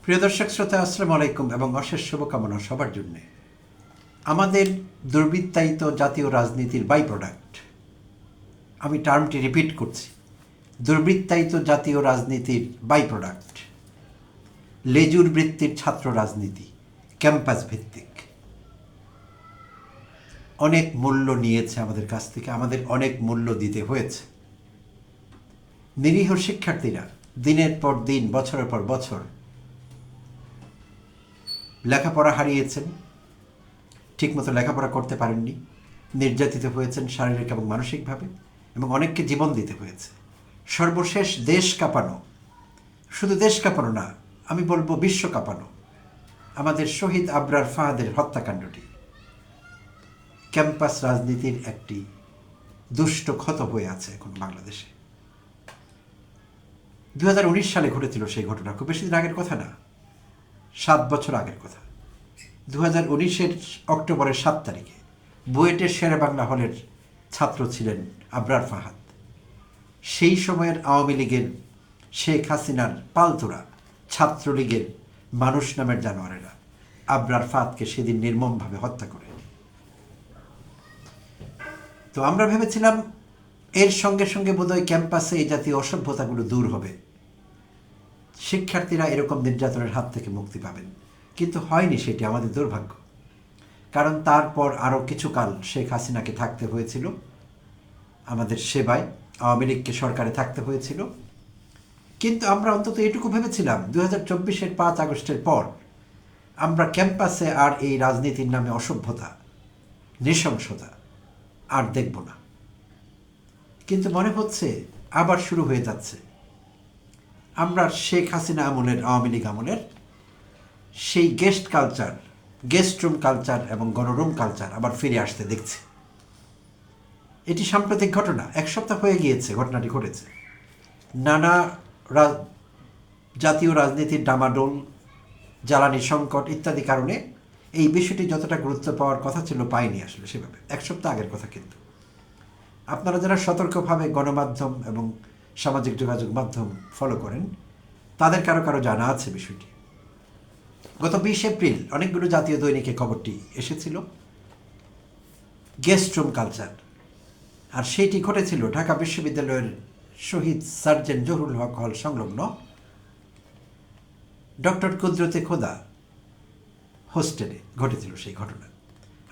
প্রিয় দর্শক শ্রোতা, আসসালামু আলাইকুম এবং অশেষ শুভকামনা সবার জন্যে। আমাদের দুর্বৃত্তায়িত জাতীয় রাজনীতির বাই প্রোডাক্ট, আমি টার্মটি রিপিট করছি, দুর্বৃত্তায়িত জাতীয় রাজনীতির বাই প্রোডাক্ট, লেজুর বৃত্তির ছাত্র রাজনীতি, ক্যাম্পাস ভিত্তিক, অনেক মূল্য নিয়েছে আমাদের কাছ থেকে, আমাদের অনেক মূল্য দিতে হয়েছে। নিরীহ শিক্ষার্থীরা দিনের পর দিন, বছরের পর বছর লেখাপড়া হারিয়েছেন, ঠিকমতো লেখাপড়া করতে পারেননি, নির্যাতিত হয়েছেন শারীরিক এবং মানসিকভাবে, এবং অনেককে জীবন দিতে হয়েছে। সর্বশেষ দেশ কাঁপানো, শুধু দেশ কাঁপানো না, আমি বলবো বিশ্ব কাঁপানো, আমাদের শহীদ আবরার ফাহাদের হত্যাকাণ্ডটি ক্যাম্পাস রাজনীতির একটি দুষ্ট ক্ষত হয়ে আছে এখন বাংলাদেশে। 2019 সালে ঘটেছিল সেই ঘটনা, খুব বেশি দিন আগের কথা না, 7 বছর আগের কথা। 2019-এর অক্টোবরের 7 তারিখে বুয়েটের শেরে বাংলা হলের ছাত্র ছিলেন আবরার ফাহাদ। সেই সময়ের আওয়ামী লীগের, শেখ হাসিনার পালতোরা ছাত্রলীগের মানুষ নামের জানোয়ারেরা আবরার ফাহাদকে সেদিন নির্মমভাবে হত্যা করে। তো আমরা ভেবেছিলাম এর সঙ্গে সঙ্গে বোধহয় ক্যাম্পাসে এই জাতীয় অসভ্যতাগুলো দূর হবে, শিক্ষার্থীরা এরকম নির্যাতনের হাত থেকে মুক্তি পাবেন, কিন্তু হয়নি। সেটি আমাদের দুর্ভাগ্য, কারণ তারপর আরও কিছুকাল শেখ হাসিনাকে থাকতে হয়েছিল আমাদের সেবায়, আওয়ামী লীগকে সরকারে থাকতে হয়েছিল। কিন্তু আমরা অন্তত এটুকু ভেবেছিলাম 2024-এর 5 আগস্টের পর আমরা ক্যাম্পাসে আর এই রাজনীতির নামে অসভ্যতা, নৃশংসতা আর দেখব না। কিন্তু মনে হচ্ছে আবার শুরু হয়ে যাচ্ছে। আমরা শেখ হাসিনা আমলের, আওয়ামী লীগ আমলের সেই guest culture, guest room culture এবং গণরুম কালচার আবার ফিরে আসতে দেখছি। এটি সাম্প্রতিক ঘটনা, 1 সপ্তাহ হয়ে গিয়েছে ঘটনাটি ঘটেছে। নানা জাতীয় রাজনীতির ডামাডোল, জ্বালানি সংকট ইত্যাদি কারণে এই বিষয়টি যতটা গুরুত্ব পাওয়ার কথা ছিল পায়নি আসলে সেভাবে। 1 সপ্তাহ আগের কথা। কিন্তু আপনারা যারা সতর্কভাবে গণমাধ্যম এবং সামাজিক যোগাযোগ মাধ্যম ফলো করেন, তাদের কারো কারো জানা আছে বিষয়টি। গত 20 এপ্রিল অনেকগুলো জাতীয় দৈনিকে খবরটি এসেছিল, গেস্ট রুম কালচার। আর সেটি ঘটেছিল ঢাকা বিশ্ববিদ্যালয়ের শহীদ সার্জেন্ট জহুরুল হক হল সংলগ্ন ডক্টর কুদরতে খোদা হোস্টেলে ঘটেছিল সেই ঘটনা।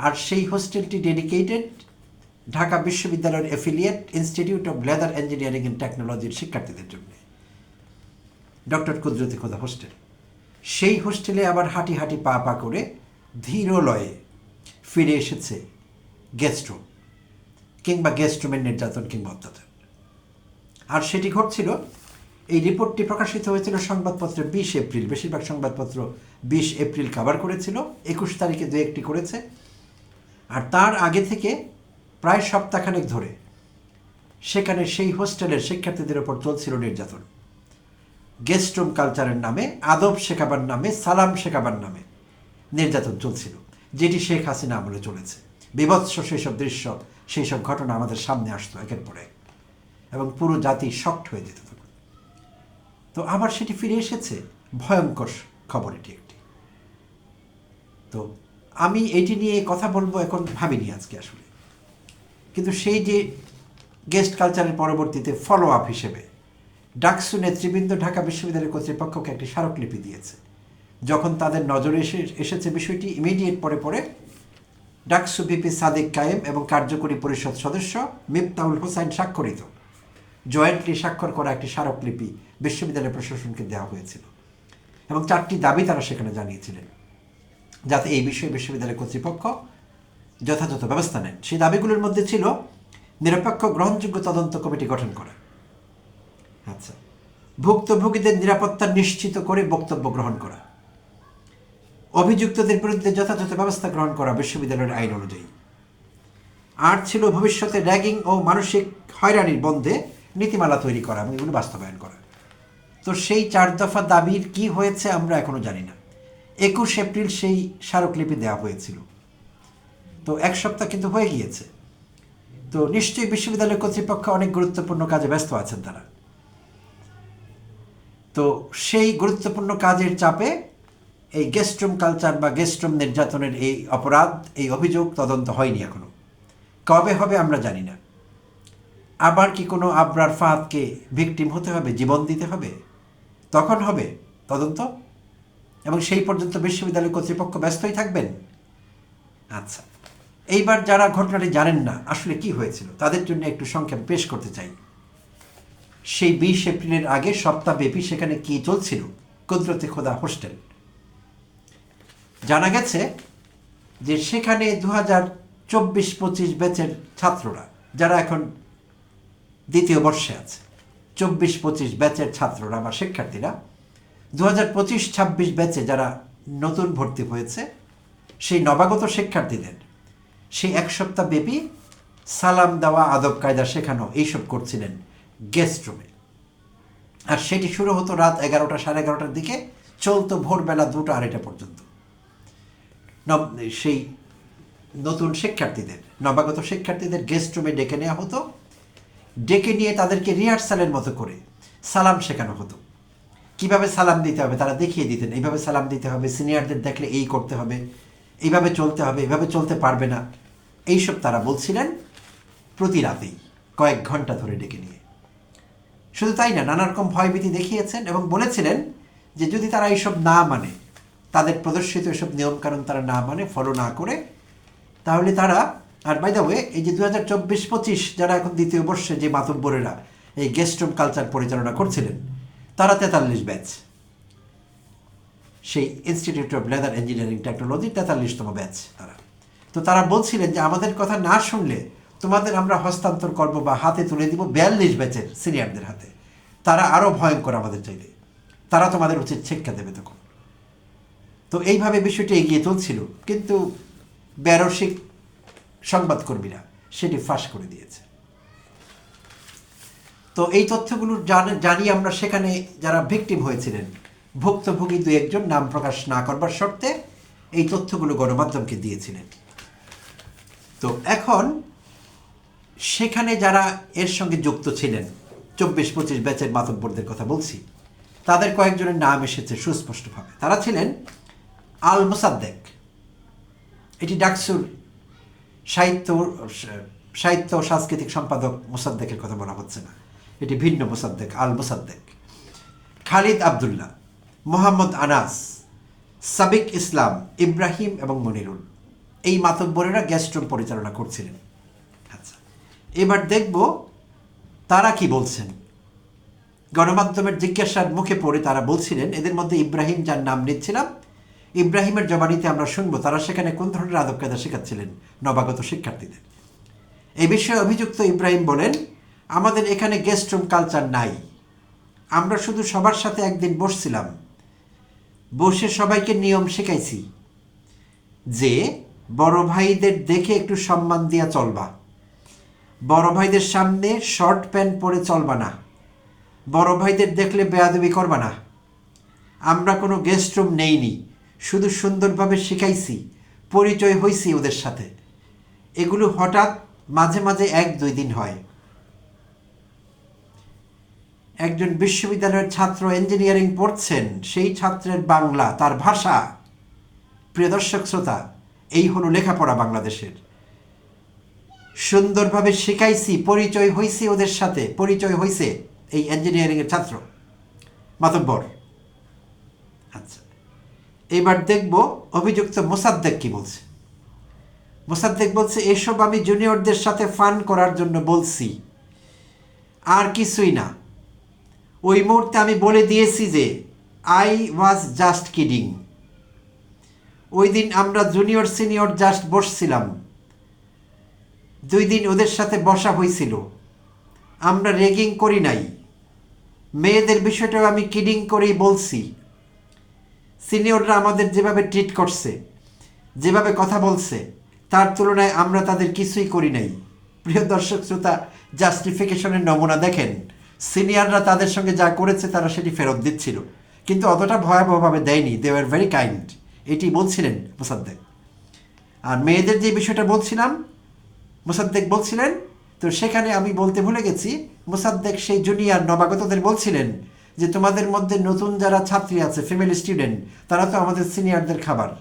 আর সেই হোস্টেলটি ডেডিকেটেড ঢাকা বিশ্ববিদ্যালয়ের affiliate institute of leather engineering and টেকনোলজির শিক্ষার্থীদের জন্য ডক্টর কুদরতে খোদা হোস্টেল। সেই হোস্টেলে আবার হাঁটি হাঁটি পা পা করে ধীর লয়ে ফিরে এসেছে গেস্ট রুম কিংবা গেস্ট রুমের নির্যাতন কিংবা অত্যাচার। আর সেটি ঘটছিল, এই রিপোর্টটি প্রকাশিত হয়েছিল সংবাদপত্রে 20 এপ্রিল, বেশিরভাগ সংবাদপত্র 20 এপ্রিল কভার করেছিল, 21 তারিখে 2-1টি করেছে। আর তার আগে থেকে প্রায় সপ্তাহখানেক ধরে সেখানে সেই হোস্টেলের শিক্ষার্থীদের ওপর চলছিল নির্যাতন। গেস্ট রুম কালচারের নামে, আদব শেখাবার নামে, সালাম শেখাবার নামে নির্যাতন চলছিল, যেটি শেখ হাসিনা আমলে চলেছে। বিভৎস সেই সব দৃশ্য, সেই সব ঘটনা আমাদের সামনে আসতো একের পর এক, এবং পুরো জাতি শকড হয়ে যেত তখন। তো আবার সেটি ফিরে এসেছে, ভয়ঙ্কর খবর এটি একটি। তো আমি এটি নিয়ে কথা বলবো এখন ভাবিনি আজকে আসলে, কিন্তু সেই যে গেস্ট কালচারের পরবর্তীতে ফলো আপ হিসেবে ডাকসু নেতৃবৃন্দ ঢাকা বিশ্ববিদ্যালয় কর্তৃপক্ষকে একটি স্মারকলিপি দিয়েছে। যখন তাদের নজরে এসেছে বিষয়টি, ইমিডিয়েট পরে ডাকসু ভিপি সাদিক কায়েম এবং কার্যকরী পরিষদ সদস্য মিফতাহুল হোসাইন স্বাক্ষরিত জয়েন্টলি স্বাক্ষর করা একটি স্মারকলিপি বিশ্ববিদ্যালয় প্রশাসনকে দেওয়া হয়েছিল, এবং 4টি দাবি তারা সেখানে জানিয়েছিলেন যাতে এই বিষয়ে বিশ্ববিদ্যালয় কর্তৃপক্ষ যথাযথ ব্যবস্থা নেন। সেই দাবিগুলোর মধ্যে ছিল নিরপেক্ষ গ্রহণযোগ্য তদন্ত কমিটি গঠন করা, আচ্ছা, ভুক্তভোগীদের নিরাপত্তা নিশ্চিত করে বক্তব্য গ্রহণ করা, অভিযুক্তদের বিরুদ্ধে যথাযথ ব্যবস্থা গ্রহণ করা বিশ্ববিদ্যালয়ের আইন অনুযায়ী। আর ছিল ভবিষ্যতে র্যাগিং ও মানসিক হয়রানির বন্ধে নীতিমালা তৈরি করা এবং এগুলো বাস্তবায়ন করা। তো সেই 4 দফা দাবির কি হয়েছে আমরা এখনো জানি না। 21 এপ্রিল সেই স্মারকলিপি দেওয়া হয়েছিল, তো 1 সপ্তাহ কিন্তু হয়ে গিয়েছে। তো নিশ্চয়ই বিশ্ববিদ্যালয় কর্তৃপক্ষ অনেক গুরুত্বপূর্ণ কাজে ব্যস্ত আছেন তারা। তো সেই গুরুত্বপূর্ণ কাজের চাপে এই গেস্ট রুম কালচার বা গেস্ট রুম নির্যাতনের এই অপরাধ, এই অভিযোগ তদন্ত হয়নি এখনো। কবে হবে আমরা জানি না। আবার কি কোনো আবরার ফাহাদকে ভিকটিম হতে হবে, জীবন দিতে হবে, তখন হবে তদন্ত, এবং সেই পর্যন্ত বিশ্ববিদ্যালয় কর্তৃপক্ষ ব্যস্তই থাকবেন। আচ্ছা, এইবার যারা ঘটনাটি জানেন না আসলে কি হয়েছিল, তাদের জন্য একটু সংক্ষেপ পেশ করতে চাই। সেই 20 এপ্রিলের আগে সপ্তাহব্যাপী সেখানে কি চলছিল? কুদরতে খোদা হোস্টেল। জানা গেছে যে সেখানে 2024-25 ব্যাচের ছাত্ররা, যারা এখন দ্বিতীয় বর্ষে আছে, 24-25 ব্যাচের ছাত্ররা বা শিক্ষার্থীরা 2025-26 ব্যাচে যারা নতুন ভর্তি হয়েছে, সেই নবাগত শিক্ষার্থীদের সেই এক সপ্তাহ ব্যাপী সালাম দেওয়া, আদব কায়দা শেখানো, এইসব করছিলেন গেস্ট রুমে। আর সেটি শুরু হতো রাত 11টা, 11:30টার দিকে, চলতো ভোরবেলা 2টা 2:30 পর্যন্ত। সেই নতুন শিক্ষার্থীদের, নবাগত শিক্ষার্থীদের গেস্ট রুমে ডেকে নেওয়া হতো, ডেকে নিয়ে তাদেরকে রিহার্সালের মতো করে সালাম শেখানো হতো। কিভাবে সালাম দিতে হবে তারা দেখিয়ে দিতেন, এইভাবে সালাম দিতে হবে, সিনিয়রদের দেখলে এই করতে হবে, এইভাবে চলতে হবে, এইভাবে চলতে পারবে না, এইসব তারা বলছিলেন প্রতি রাতেই কয়েক ঘন্টা ধরে ডেকে নিয়ে। শুধু তাই না, নানা রকম ভয়ভীতি দেখিয়েছেন এবং বলেছিলেন যে যদি তারা এইসব না মানে, তাদের প্রদর্শিত এসব নিয়মকানুন তারা না মানে, ফলো না করে, তাহলে তারা, আর বাই দ্য ওয়ে, এই যে 2024-25 যারা এখন দ্বিতীয় বর্ষে যে মাতব্বরেরা এই গেস্ট রুম কালচার পরিচালনা করছিলেন, তারা 43 ব্যাচ, সেই institute of leather engineering technology 43তম ব্যাচ তারা। তো তারা বলছিলেন যে আমাদের কথা না শুনলে তোমাদের আমরা হস্তান্তর করবো বা হাতে তুলে দিব 42 ব্যাচের সিনিয়রদের হাতে, তারা আরও ভয়ঙ্কর আমাদের চাইতে, তারা তোমাদের উচিত শিক্ষা দেবে তখন। তো এইভাবে বিষয়টি এগিয়ে চলছিল, কিন্তু বেরসিক সংবাদকর্মীরা সেটি ফাঁস করে দিয়েছে। তো এই তথ্যগুলো জানি আমরা সেখানে যারা ভিকটিম হয়েছিলেন, ভুক্তভোগী 2-1 নাম প্রকাশ না করবার শর্তে এই তথ্যগুলো গণমাধ্যমকে দিয়েছিলেন। তো এখন সেখানে যারা এর সঙ্গে যুক্ত ছিলেন, 24-25 ব্যাচের মাতব্বরদের কথা বলছি, তাদের কয়েকজনের নাম এসেছে সুস্পষ্টভাবে। তারা ছিলেন আল মোসাদ্দেক, এটি ডাকসুর সাহিত্য ও সাংস্কৃতিক সম্পাদক মোসাদ্দেকের কথা বলা হচ্ছে না, এটি ভিন্ন মোসাদ্দেক, আল মোসাদ্দেক। খালিদ আবদুল্লাহ, মোহাম্মদ আনাস, সাবিক ইসলাম, ইব্রাহিম এবং মনিরুল, এই মাতব্বরেরা গেস্ট রুম পরিচালনা করছিলেন। আচ্ছা, এবার দেখব তারা কি বলছেন। গণমাধ্যমের জিজ্ঞাসার মুখে পড়ে তারা বলছিলেন, এদের মধ্যে ইব্রাহিম, যার নাম নিচ্ছিলাম, ইব্রাহিমের জবানিতে আমরা শুনবো তারা সেখানে কোন ধরনের আদব কায়দা শেখাচ্ছিলেন নবাগত শিক্ষার্থীদের। এই বিষয়ে অভিযুক্ত ইব্রাহিম বলেন, আমাদের এখানে গেস্ট রুম কালচার নাই, আমরা শুধু সবার সাথে একদিন বসছিলাম, বসে সবাইকে নিয়ম শেখাইছি যে বড় ভাইদের দেখে একটু সম্মান দিয়া চলবা, বড় ভাইদের সামনে শর্ট প্যান্ট পরে চলবা না, বড় ভাইদের দেখলে বেয়াদবি করবা না। আমরা কোনো গেস্ট রুম নেইনি, শুধু সুন্দরভাবে শিখাইছি, পরিচয় হয়েছি ওদের সাথে। এগুলো হঠাৎ মাঝে মাঝে 1-2 দিন হয়। একজন বিশ্ববিদ্যালয়ের ছাত্র ইঞ্জিনিয়ারিং পড়ছেন, সেই ছাত্রের বাংলা, তার ভাষা, প্রিয় দর্শক শ্রোতা, এই হলো লেখাপড়া বাংলাদেশের। সুন্দরভাবে শিখাইছি, পরিচয় হয়েছে ওদের সাথে, পরিচয় হয়েছে এই ইঞ্জিনিয়ারিংয়ের ছাত্র মাতব্বর। আচ্ছা, এবার দেখব অভিযুক্ত মোসাদ্দেক কি বলছে। মোসাদ্দেক বলছে, এসব আমি জুনিয়রদের সাথে ফান করার জন্য বলছি, আর কিছুই না। ওই মুহূর্তে আমি বলে দিয়েছি যে আই ওয়াজ জাস্ট কিডিং। ওই দিন আমরা জুনিয়র সিনিয়র জাস্ট বসছিলাম, 2 দিন ওদের সাথে বসা হয়েছিল, আমরা রেগিং করি নাই। মেয়েদের বিষয়টাও আমি কিডিং করেই বলছি। সিনিয়ররা আমাদের যেভাবে ট্রিট করছে, যেভাবে কথা বলছে, তার তুলনায় আমরা তাদের কিছুই করি নাই। প্রিয় দর্শক শ্রোতা, জাস্টিফিকেশনের নমুনা দেখেন। সিনিয়ররা তাদের সঙ্গে যা করেছে তারা সেটি ফেরত দিচ্ছিল, কিন্তু অতটা ভয়াবহভাবে দেয়নি। দে ওয়ার ভেরি কাইন্ড, এটি বলছিলেন মোসাদ্দেক। আর মেয়েদের যে বিষয়টা বলছিলাম, মোসাদ্দেক বলছিলেন, তো সেখানে আমি বলতে ভুলে গেছি, মোসাদ্দেক সেই জুনিয়র নবাগতদের বলছিলেন, যে তোমাদের মধ্যে নতুন যারা ছাত্রী আছে, ফিমেল স্টুডেন্ট, তারা তো আমাদের সিনিয়রদের খাবার।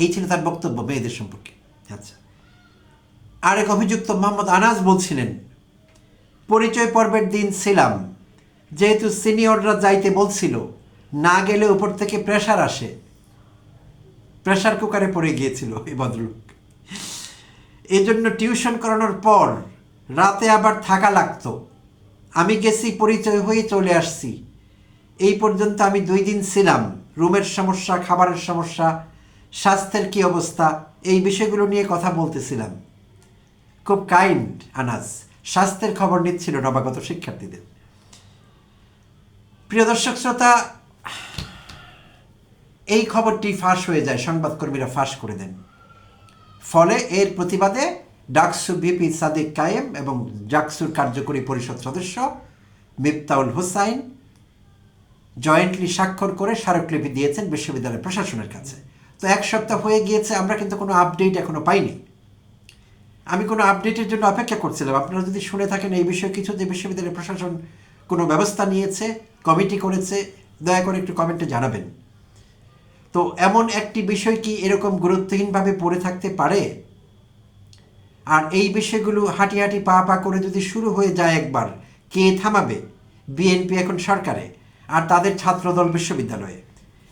এই ছিল তার বক্তব্য মেয়েদের সম্পর্কে। আচ্ছা, আরেক অভিযুক্ত মোহাম্মদ আনাস বলছিলেন, পরিচয় পর্বের দিন ছিলাম, যেহেতু সিনিয়ররা যাইতে বলছিল, না গেলে উপর থেকে প্রেশার আসে, প্রেশার কুকারে পড়ে গিয়েছিল এই ভদ্রলোক। এজন্য টিউশন করানোর পর রাতে আবার থাকা লাগতো। আমি গেছি, পরিচয় হয়ে চলে আসছি। এই পর্যন্ত আমি 2 দিন ছিলাম। রুমের সমস্যা, খাবারের সমস্যা, স্বাস্থ্যের কী অবস্থা, এই বিষয়গুলো নিয়ে কথা বলতেছিলাম। খুব কাইন্ড আনাস, স্বাস্থ্যের খবর নিচ্ছিল নবাগত শিক্ষার্থীদের। প্রিয় দর্শক শ্রোতা, এই খবরটি ফাঁস হয়ে যায়, সংবাদকর্মীরা ফাঁস করে দেন। ফলে এর প্রতিবাদে ডাকসু ভিপি সাদিক কায়েম এবং ডাকসুর কার্যকরী পরিষদ সদস্য মিফতাউল হুসাইন জয়েন্টলি স্বাক্ষর করে স্মারকলিপি দিয়েছেন বিশ্ববিদ্যালয় প্রশাসনের কাছে। তো 1 সপ্তাহ হয়ে গিয়েছে, আমরা কিন্তু কোনো আপডেট এখনো পাইনি। আমি কোনো আপডেটের জন্য অপেক্ষা করছিলাম। আপনারা যদি শুনে থাকেন এই বিষয়ে কিছু, যে বিশ্ববিদ্যালয় প্রশাসন কোনো ব্যবস্থা নিয়েছে, কমিটি করেছে, দয়া করে একটু কমেন্টে জানাবেন। তো এমন একটি বিষয় কি এরকম গুরুত্বহীনভাবে পড়ে থাকতে পারে? আর এই বিষয়গুলো হাঁটি হাঁটি পা পা করে যদি শুরু হয়ে যায় একবার, কে থামাবে? বিএনপি এখন সরকারে, আর তাদের ছাত্রদল বিশ্ববিদ্যালয়ে।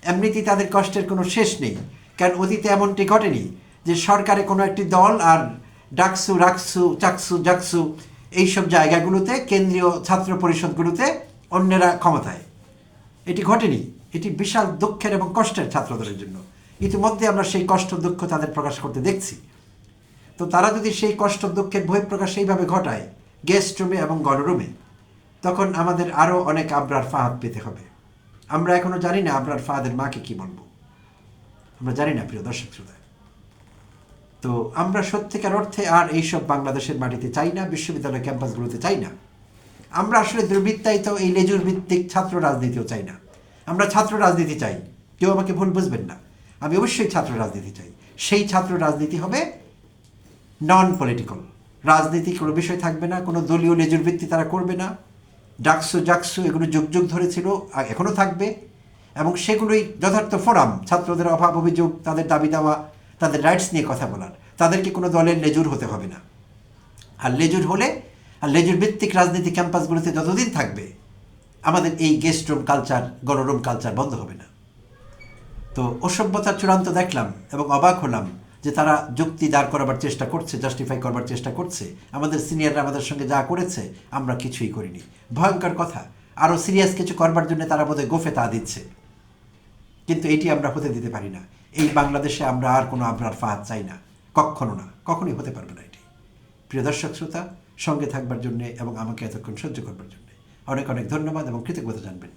এমনিতেই তাদের কষ্টের কোনো শেষ নেই, কারণ অতীতে এমনটি ঘটেনি যে সরকারে কোনো একটি দল আর ডাকসু, রাকসু, চাকসু, জাকসু এইসব জায়গাগুলোতে, কেন্দ্রীয় ছাত্র পরিষদগুলোতে অন্যেরা ক্ষমতায়। এটি ঘটেনি। এটি বিশাল দুঃখের এবং কষ্টের ছাত্রদলের জন্য। ইতিমধ্যে আমরা সেই কষ্ট দুঃখ তাদের প্রকাশ করতে দেখছি। তো তারা যদি সেই কষ্ট দুঃখের বহিঃপ্রকাশ সেইভাবে ঘটায় গেস্ট রুমে এবং গণরুমে, তখন আমাদের আরও অনেক আবরার ফাহাদ পেতে হবে। আমরা এখনও জানি না আবরার ফাহাদের মাকে কি বলবো, আমরা জানি না প্রিয় দর্শক শ্রোতা। তো আমরা সত্যিকার অর্থে আর এইসব বাংলাদেশের মাটিতে চাই না, বিশ্ববিদ্যালয় ক্যাম্পাসগুলোতে চাই না। আমরা আসলে দুর্বৃত্তায়িত এই লেজুর ভিত্তিক ছাত্র রাজনীতিও চাই না। আমরা ছাত্র রাজনীতি চাই, কেউ আমাকে ভুল বুঝবেন না। আমি অবশ্যই ছাত্র রাজনীতি চাই। সেই ছাত্র রাজনীতি হবে নন পলিটিক্যাল। রাজনীতি কোনো বিষয় থাকবে না, কোনো দলীয় লেজুর ভিত্তি তারা করবে না। ডাকসু, জাকসু এগুলো যুগ যুগ ধরে ছিল, এখনও থাকবে, এবং সেগুলোই যথার্থ ফোরাম ছাত্রদের অভাব অভিযোগ, তাদের দাবি দেওয়া, তাদের রাইটস নিয়ে কথা বলার। তাদেরকে কোনো দলের লেজুর হতে হবে না। আর লেজুর হলে, আর লেজুর ভিত্তিক রাজনীতি ক্যাম্পাসগুলোতে যতদিন থাকবে, আমাদের এই গেস্ট রুম কালচার, গণরুম কালচার বন্ধ হবে না। তো অসভ্যতার চূড়ান্ত দেখলাম এবং অবাক হলাম যে তারা যুক্তি দাঁড় করাবার চেষ্টা করছে, জাস্টিফাই করবার চেষ্টা করছে। আমাদের সিনিয়ররা আমাদের সঙ্গে যা করেছে আমরা কিছুই করিনি। ভয়ঙ্কর কথা। আরও সিরিয়াস কিছু করবার জন্য তারা বোধহয় গোফে তা দিচ্ছে, কিন্তু এটি আমরা হতে দিতে পারি না। এই বাংলাদেশে আমরা আর কোনো আবরার ফাহাদ চাই না, কখনো না, কখনোই হতে পারবে না এটি। প্রিয় দর্শক শ্রোতা, সঙ্গে থাকবার জন্যে এবং আমাকে এতক্ষণ সহ্য করবার জন্যে অনেক অনেক ধন্যবাদ এবং কৃতজ্ঞতা জানবেন।